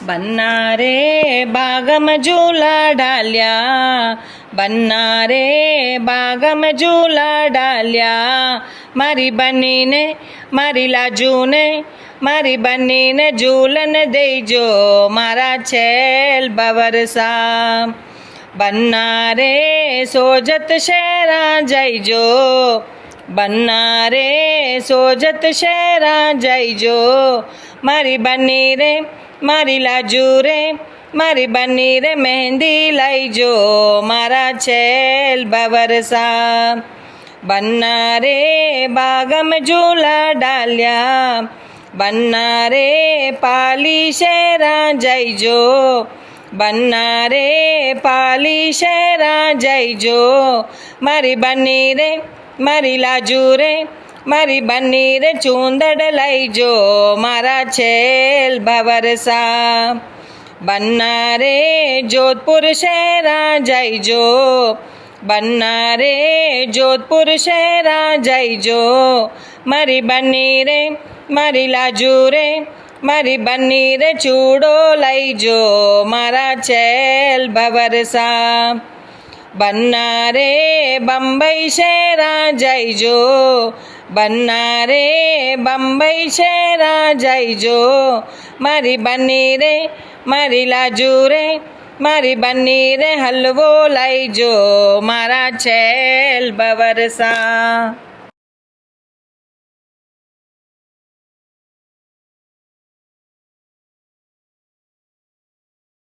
बन्ना रे बागम झूला डाल्या, बन्ना रे बागम झूला डाल्या। मारी बनी ने मारी लाजू ने मारी बनी ने झूलन देजो मारा छेल बवरसा। बन्ना रे सोजत शहरा जाइजो, बन्ना रे सोजत शहरा जाइजो। मारी बनी रे मारी लाजू रे मारी बनी रे मेहंदी लाइजो मारा छेल बवरसा। बन्ना रे बागम झूला डाल्या, बन्ना रे पाली शहरा जाइजो, बन्ना रे पाली शहरा जाइजो। मारी बनी रे मारी लाजू रे मारी बनी रे चूंदड़ लाइजो मारा छेल बवरसा। बन्ना रे जोधपुर शहरा जाइजो, बन्ना रे जोधपुर शहरा जाइजो। मारी बनी रे मारी लाजू रे मारी बनी रे चूड़ो लाइजो मारा छेल बवरसा। बन्ना रे बम्बई शहरा जाइजो, बन्ना रे बम्बई शहरा जाइजो। मारी बनी रे मारी लाजू रे मारी बनी रे हलवो लाइजो मारा छेल बवरसा।